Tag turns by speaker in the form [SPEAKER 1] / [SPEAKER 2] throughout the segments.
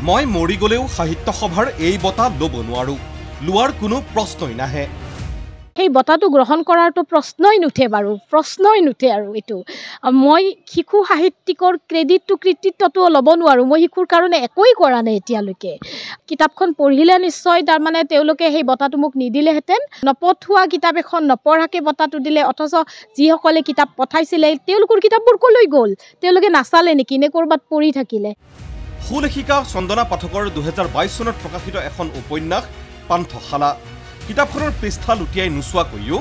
[SPEAKER 1] মই মৰি গ'লেও সাহিত্য সভাৰ এই বঁটা ল'ব নোৱাৰো, লোৱাৰ কোনো প্ৰশ্নই নাহে।
[SPEAKER 2] সেই বঁটাটো গ্ৰহণ কৰাৰটো প্ৰশ্নই নুঠে বাৰু, প্ৰশ্নই নুঠে। আৰু এইটো মই শিশু সাহিত্যিকৰ কৃতিত্বটো ল'ব নোৱাৰোঁ। মই শিশুৰ কাৰণে একোৱেই কৰা নাই এতিয়ালৈকে। কিতাপখন পঢ়িলে নিশ্চয় তাৰমানে তেওঁলোকে সেই বঁটাটো মোক নিদিলেহেঁতেন। নপঠোৱা কিতাপ এখন নপঢ়াকৈ বঁটাটো দিলে, অথচ যিসকলে কিতাপ পঠাইছিলে তেওঁলোকৰ কিতাপবোৰ ক'লৈ গ'ল? তেওঁলোকে নাচালে নেকি, নে ক'ৰবাত পঢ়ি থাকিলে?
[SPEAKER 1] সুলেখিকা চন্দনা পাঠকৰ 2022 চনত প্ৰকাশিত এখন উপন্যাস পান্থশালা। কিতাপখনৰ পৃষ্ঠা লুটিয়াই নোচোৱাকৈও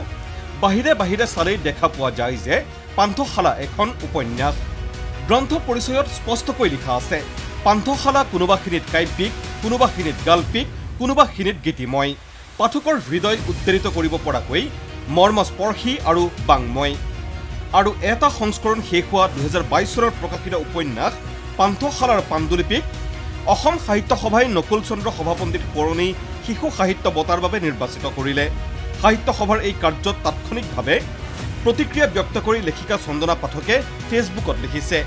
[SPEAKER 1] বাহিৰে বাহিৰে চালেই দেখা পোৱা যায় যে পান্থশালা এখন উপন্যাস। গ্ৰন্থ পৰিচয়ত স্পষ্টকৈ লিখা আছে, পান্থশালা কোনোবাখিনিত কাব্যিক, কোনোবাখিনিত গাল্পিক, কোনোবাখিনিত গীতিময়, পাঠকৰ হৃদয় উদ্বেলিত কৰিব পৰাকৈ মৰ্মস্পৰ্শী আৰু বাংময়। আৰু এটা সংস্কৰণ শেষ হোৱা 2022 চনত প্ৰকাশিত উপন্যাস পান্থশালাৰ পাণ্ডুলিপিক অসম সাহিত্য সভাই নকুল চন্দ্ৰ সভাপণ্ডিত সোঁৱৰণী শিশু সাহিত্য বঁটাৰ বাবে নিৰ্বাচিত কৰিলে। সাহিত্য সভাৰ এই কাৰ্যত তাৎক্ষণিকভাৱে প্ৰতিক্ৰিয়া ব্যক্ত কৰি লেখিকা চন্দনা পাঠকে ফেচবুকত লিখিছে,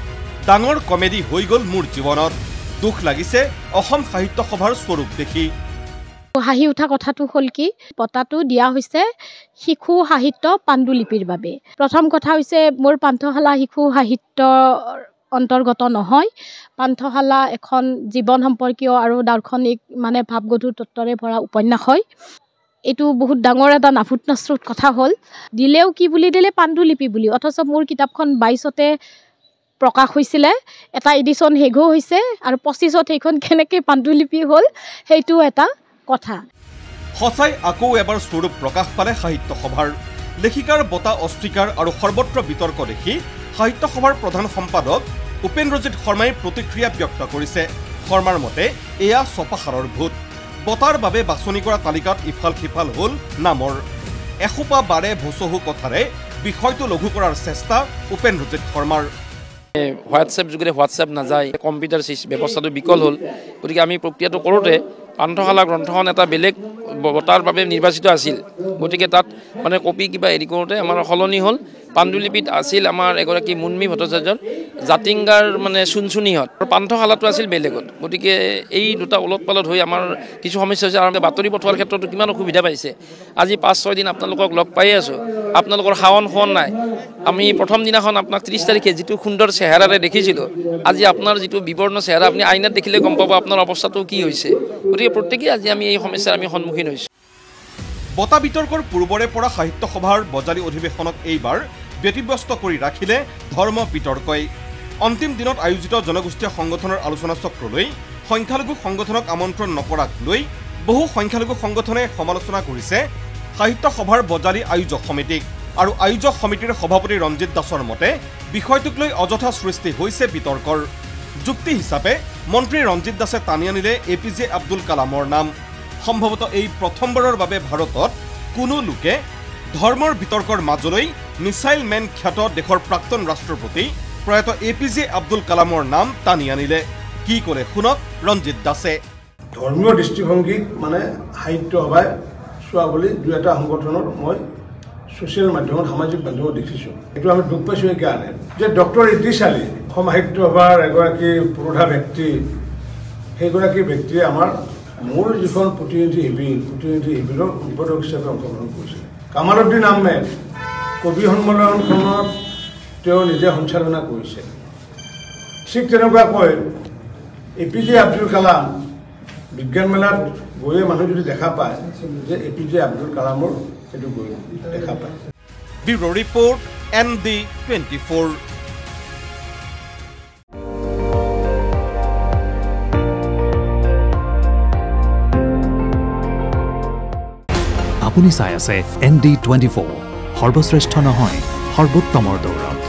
[SPEAKER 1] ডাঙৰ কমেডি হৈ গ'ল মোৰ জীৱনত, দুখ লাগিছে অসম সাহিত্য সভাৰ স্বৰূপ দেখি।
[SPEAKER 2] হাঁহি উঠা কথাটো হ'ল কি, বঁটাটো দিয়া হৈছে শিশু সাহিত্য পাণ্ডুলিপিৰ বাবে। প্ৰথম কথা হৈছে, মোৰ পান্থশালা শিশু সাহিত্যৰ অন্তৰ্গত নহয়। পান্থশালা এখন জীৱন সম্পৰ্কীয় আৰু দাৰ্শনিক ভাৱগধুৰ তত্ত্বৰে ভৰা উপন্যাস হয়। এইটো বহুত ডাঙৰ এটা নাফুটনাস্ৰুত কথা হ'ল। দিলেও কি বুলি দিলে, পাণ্ডুলিপি বুলি, অথচ মোৰ কিতাপখন 22তে প্ৰকাশ হৈছিলে, এটা এডিশ্যন শেষো হৈছে, আৰু 25ত সেইখন কেনেকৈ পাণ্ডুলিপি হ'ল সেইটো এটা কথা।
[SPEAKER 1] সঁচাই আকৌ এবাৰ স্বৰূপ প্ৰকাশ পালে সাহিত্য সভাৰ। লেখিকাৰ বঁটা অস্বীকাৰ আৰু সৰ্বত্ৰ বিতৰ্ক দেখি সাহিত্য সভাৰ প্ৰধান সম্পাদক উপেন্দ্ৰজিৎ শৰ্মাই প্ৰতিক্ৰিয়া ব্যক্ত কৰিছে। শৰ্মাৰ মতে এয়া ছপাশাৰৰ ভূত। বঁটাৰ বাবে বাছনি কৰা তালিকাত ইফাল সিফাল হ'ল নামৰ। এসোপা বাৰে ভচহু কথাৰে বিষয়টো লঘু কৰাৰ চেষ্টা উপেন্দ্ৰজিৎ শৰ্মাৰ।
[SPEAKER 3] হোৱাটছএপ যোগেৰে হোৱাটছএপ নাযায়, কম্পিউটাৰ ব্যৱস্থাটো বিকল হ'ল। গতিকে আমি প্ৰক্ৰিয়াটো কৰোঁতে পান্থশালা গ্ৰন্থখন এটা বেলেগ বঁটাৰ বাবে নিৰ্বাচিত আছিল। গতিকে তাত কপি কিবা হেৰি কৰোঁতে আমাৰ সলনি হ'ল। পাণ্ডুলিপিত আছিল আমাৰ এগৰাকী মুন্মী ভট্টাচাৰ্যৰ জাতিংগাৰ চুনচুনিহঁত, আৰু পান্থশালাটো আছিল বেলেগত। গতিকে এই দুটা ওলট পালট হৈ আমাৰ কিছু সমস্যা হৈছে। আৰু বাতৰি পঠোৱাৰ ক্ষেত্ৰতো কিমান অসুবিধা পাইছে। আজি 5-6 দিন আপোনালোকক লগ পায়ে আছোঁ, আপোনালোকৰ শাওন নাই। আমি প্ৰথম দিনাখন আপোনাক 30 তাৰিখে যিটো সুন্দৰ চেহেৰাৰে দেখিছিলোঁ, আজি আপোনাৰ যিটো বিবৰ্ণ চেহেৰা আপুনি আইনাত দেখিলে গম পাব আপোনাৰ অৱস্থাটো কি হৈছে। গতিকে প্ৰত্যেকেই আজি আমি এই সমস্যাৰ সন্মুখীন হৈছোঁ।
[SPEAKER 1] বঁটা বিতৰ্কৰ পূৰ্বৰে পৰা সাহিত্য সভাৰ বজালী অধিৱেশনক এইবাৰ ব্যতিব্যস্ত কৰি ৰাখিলে ধৰ্ম বিতৰ্কই। অন্তিম দিনত আয়োজিত জনগোষ্ঠীয় সংগঠনৰ আলোচনা চক্ৰলৈ সংখ্যালঘু সংগঠনক আমন্ত্ৰণ নকৰাক লৈ বহু সংখ্যালঘু সংগঠনে সমালোচনা কৰিছে সাহিত্য সভাৰ বজালী আয়োজক সমিতিক। আৰু আয়োজক সমিতিৰ সভাপতি ৰঞ্জিত দাসৰ মতে বিষয়টোক লৈ অযথা সৃষ্টি হৈছে বিতৰ্কৰ। যুক্তি হিচাপে মন্ত্ৰী ৰঞ্জিত দাসে টানি আনিলে APJ আব্দুল কালামৰ নাম। সম্ভৱতঃ এই প্ৰথমবাৰৰ বাবে ভাৰতত কোনো লোকে ধৰ্মৰ বিতৰ্কৰ মাজলৈ মিছাইল মেন খ্যাত দেশৰ প্ৰাক্তন ৰাষ্ট্ৰপতি প্ৰয়াত APJ আব্দুল কালামৰ নাম টানি আনিলে। কি ক'লে শুনক ৰঞ্জিত দাসে।
[SPEAKER 4] ধৰ্মীয় দৃষ্টিভংগীক সাহিত্য সভাই চোৱা বুলি দুই এটা সংগঠনৰ মই ছ'চিয়েল মাধ্যমত, সামাজিক মাধ্যমত দেখিছোঁ। এইটো আমি দুখ পাইছোঁ এইকাৰণে যে ডক্টৰ ইদ্ৰিছ আলী অসম সাহিত্য সভাৰ এগৰাকী পুৰোধা ব্যক্তি, সেইগৰাকী ব্যক্তিয়ে আমাৰ মূল যিখন প্ৰতিনিধি শিবিৰৰ সম্পাদক হিচাপে অংশগ্ৰহণ কৰিছিল। কামালুদ্দিন আহমেদ কবি সন্মিলনখনত তেওঁ নিজে সঞ্চালনা কৰিছে। ঠিক তেনেকুৱাকৈ APJ আব্দুল কালাম বিজ্ঞান মেলাত গৈয়ে মানুহ যদি দেখা পায় যে APJ আব্দুল কালামৰ সেইটো গৈ দেখা পায়।
[SPEAKER 1] Bureau report ND24।
[SPEAKER 5] আপুনি চাই আছে ND24, সৰ্বশ্ৰেষ্ঠ নহয় সৰ্বোত্তমৰ দৌৰত।